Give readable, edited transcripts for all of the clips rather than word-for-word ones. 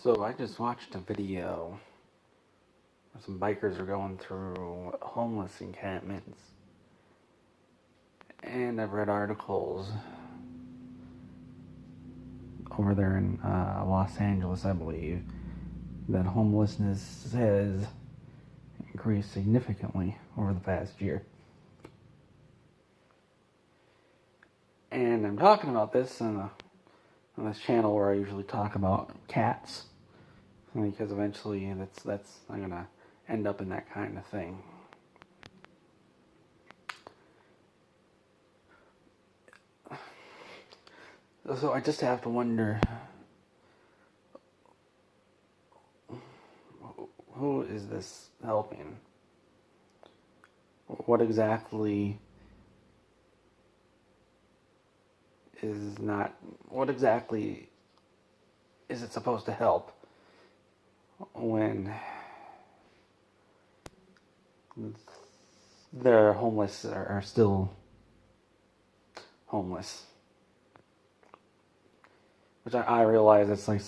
So I just watched a video where some bikers are going through homeless encampments. And I've read articles over there in Los Angeles, I believe, that homelessness has increased significantly over the past year. And I'm talking about this on this channel where I usually talk about cats, because eventually that's I'm gonna end up in that kind of thing. So I just have to wonder, who is this helping? What exactly is it supposed to help when the homeless are still homeless? Which I realize it's like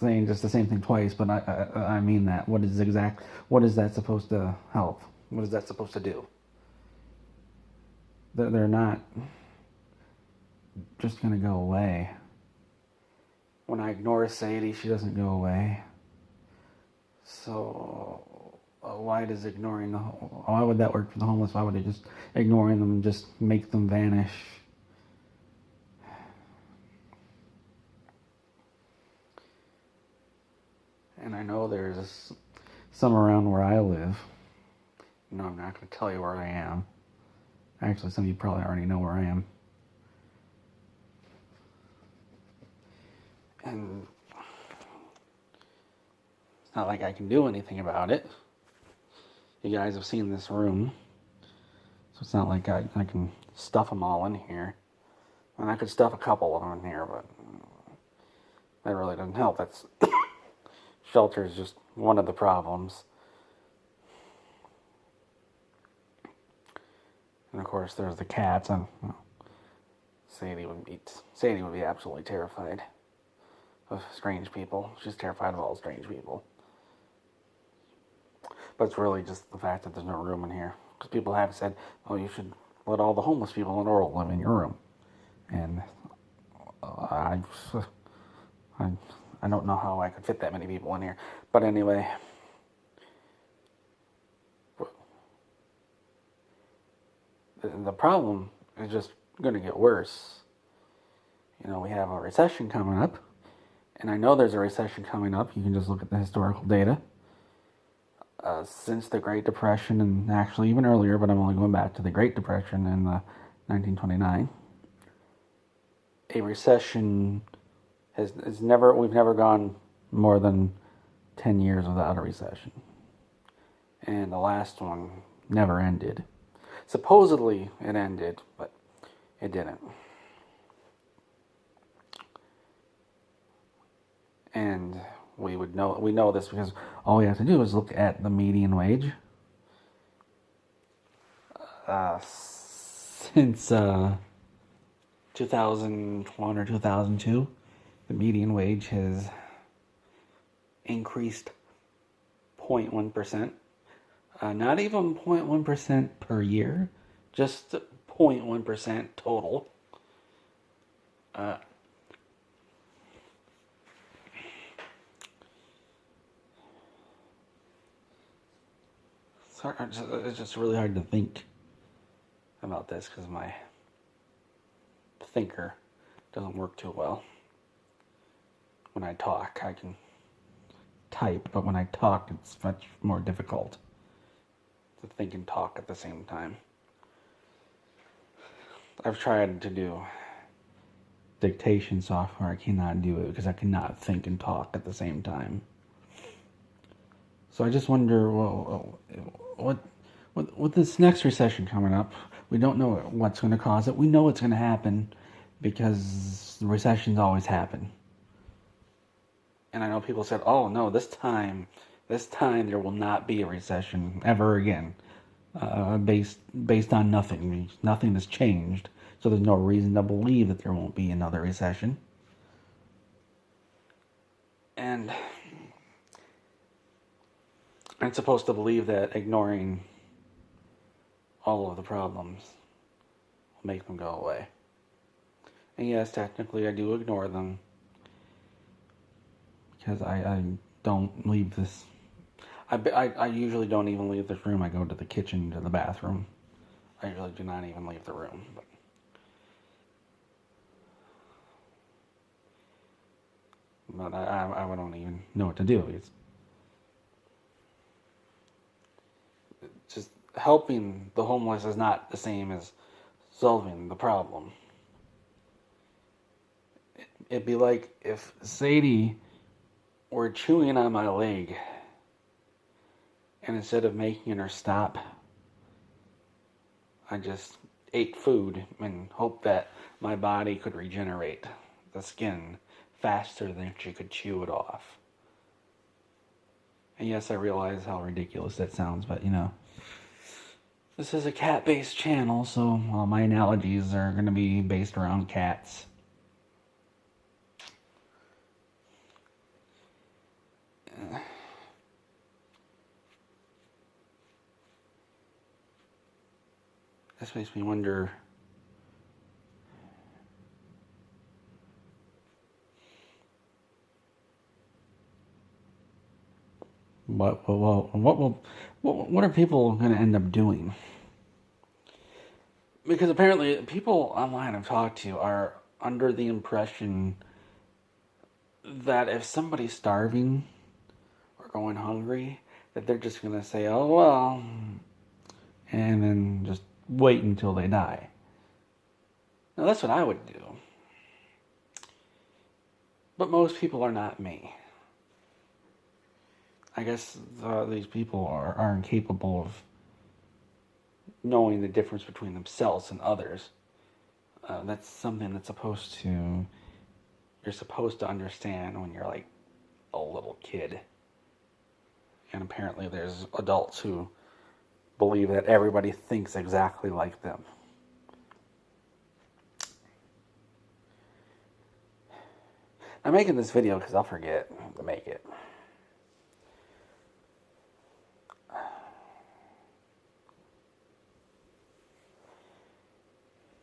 saying just the same thing twice, but I mean that. What is that supposed to help? What is that supposed to do? They're not just gonna go away. When I ignore Sadie, she doesn't go away. So why would that work for the homeless? Why would they just ignoring them just make them vanish? And I know there's some around where I live. No, I'm not going to tell you where I am. Actually, some of you probably already know where I am. And it's not like I can do anything about it. You guys have seen this room. So it's not like I can stuff them all in here. And I could stuff a couple of them in here, but that really doesn't help. That's shelter is just one of the problems. And of course, there's the cats. And Sadie would be absolutely terrified of strange people. She's terrified of all strange people. But it's really just the fact that there's no room in here. Because people have said, "Oh, you should let all the homeless people in the world live in your room." And I don't know how I could fit that many people in here. But anyway, the problem is just going to get worse. We have a recession coming up. And I know there's a recession coming up. You can just look at the historical data. Since the Great Depression, and actually even earlier, but I'm only going back to the Great Depression in 1929, a recession we've never gone more than 10 years without a recession. And the last one never ended. Supposedly it ended, but it didn't. And we know this because all we have to do is look at the median wage. Since 2001 or 2002, the median wage has increased 0.1%. Not even 0.1% per year, just 0.1% total. It's just really hard to think about this because my thinker doesn't work too well. When I talk, I can type, but when I talk, it's much more difficult to think and talk at the same time. I've tried to do dictation software. I cannot do it because I cannot think and talk at the same time. So I just wonder, well, with this next recession coming up, we don't know what's going to cause it. We know it's going to happen because recessions always happen. And I know people said, "Oh no, this time there will not be a recession ever again, based on nothing. Nothing has changed, so there's no reason to believe that there won't be another recession." And I'm supposed to believe that ignoring all of the problems will make them go away. And yes, technically I do ignore them because I don't leave this. I usually don't even leave this room. I go to the kitchen, to the bathroom. I usually do not even leave the room. But I don't even know what to do. It's just helping the homeless is not the same as solving the problem. It'd be like if Sadie were chewing on my leg, and instead of making her stop, I just ate food and hoped that my body could regenerate the skin faster than she could chew it off. And yes, I realize how ridiculous that sounds, but this is a cat-based channel, so all my analogies are going to be based around cats. This makes me wonder what are people going to end up doing? Because apparently people online I've talked to are under the impression that if somebody's starving or going hungry, that they're just going to say, oh, well, and then just wait until they die. Now, that's what I would do. But most people are not me. I guess these people are incapable of knowing the difference between themselves and others. That's something that's you're supposed to understand when you're like a little kid. And apparently there's adults who believe that everybody thinks exactly like them. I'm making this video because I'll forget to make it.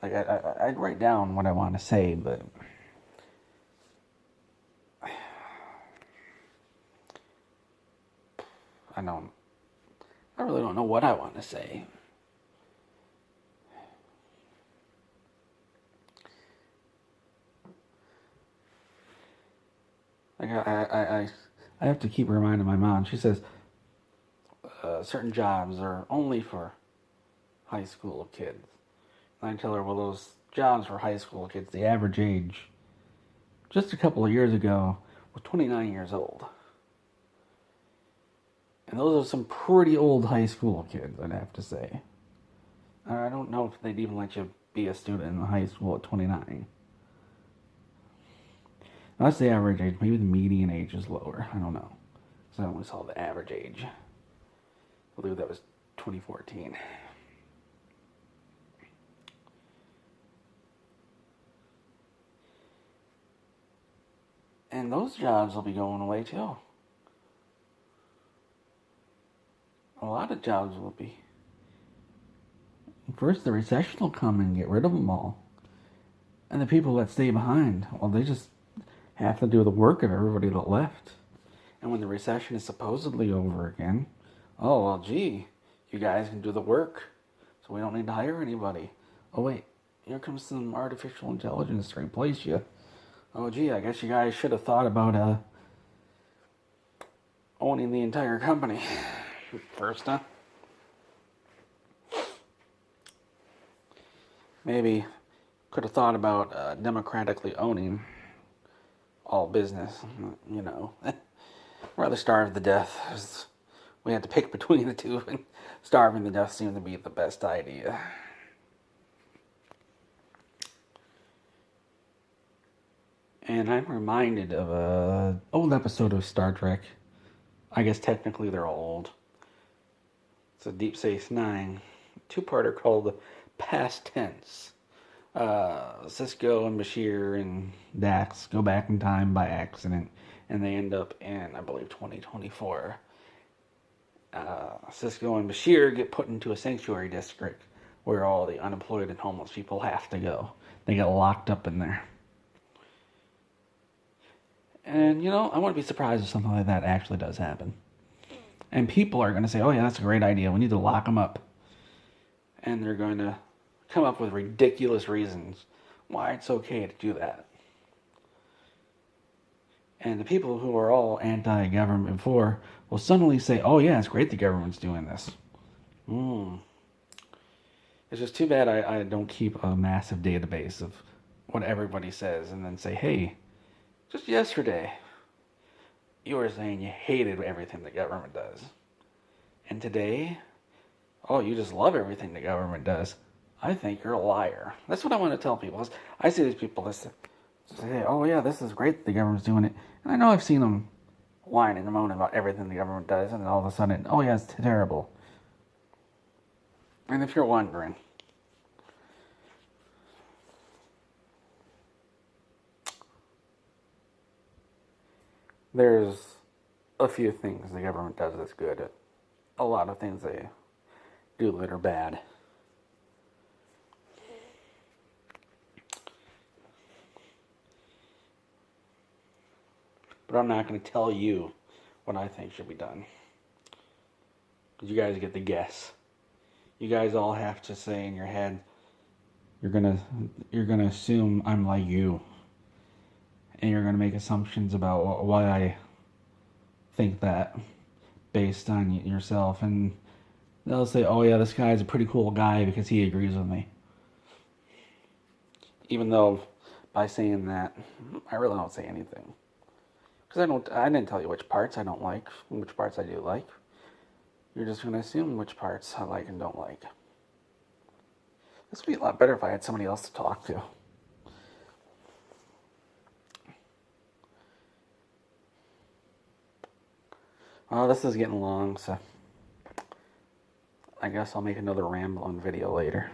Like, I'd write down what I want to say, but I really don't know what I want to say. Like, I have to keep reminding my mom. She says certain jobs are only for high school kids. And I tell her, well, those jobs for high school kids, the average age, just a couple of years ago, was 29 years old. And those are some pretty old high school kids, I'd have to say. I don't know if they'd even let you be a student in high school at 29. That's the average age. Maybe the median age is lower. I don't know. So I only saw the average age. I believe that was 2014. And those jobs will be going away too. A lot of jobs will be. First, the recession will come and get rid of them all. And the people that stay behind, well, they just have to do the work of everybody that left. And when the recession is supposedly over again, oh, well, gee, you guys can do the work, so we don't need to hire anybody. Oh, wait, here comes some artificial intelligence to replace you. Oh, gee, I guess you guys should have thought about owning the entire company first, huh? Maybe could have thought about democratically owning all business, Rather starve to death. We had to pick between the two, and starving to death seemed to be the best idea. And I'm reminded of an old episode of Star Trek. I guess technically they're old. It's a Deep Space Nine two-parter called Past Tense. Cisco and Bashir and Dax go back in time by accident, and they end up in, I believe, 2024. Cisco and Bashir get put into a sanctuary district where all the unemployed and homeless people have to go. They get locked up in there. And, I wouldn't be surprised if something like that actually does happen. And people are going to say, oh, yeah, that's a great idea. We need to lock them up. And they're going to come up with ridiculous reasons why it's okay to do that. And the people who are all anti-government before will suddenly say, oh, yeah, it's great the government's doing this. It's just too bad I don't keep a massive database of what everybody says and then say, hey, just yesterday, you were saying you hated everything the government does. And today, oh, you just love everything the government does. I think you're a liar. That's what I want to tell people. I see these people that say, oh, yeah, this is great the government's doing it. And I know I've seen them whining and moaning about everything the government does, and then all of a sudden, oh, yeah, it's terrible. And if you're wondering, there's a few things the government does that's good. A lot of things they do that are bad. But I'm not going to tell you what I think should be done. Because you guys get to guess. You guys all have to say in your head, you're gonna assume I'm like you. And you're gonna make assumptions about why I think that based on yourself. And they'll say, oh yeah, this guy's a pretty cool guy because he agrees with me. Even though by saying that, I really don't say anything. Because I didn't tell you which parts I don't like, and which parts I do like. You're just going to assume which parts I like and don't like. This would be a lot better if I had somebody else to talk to. Well, this is getting long, so I guess I'll make another rambling video later.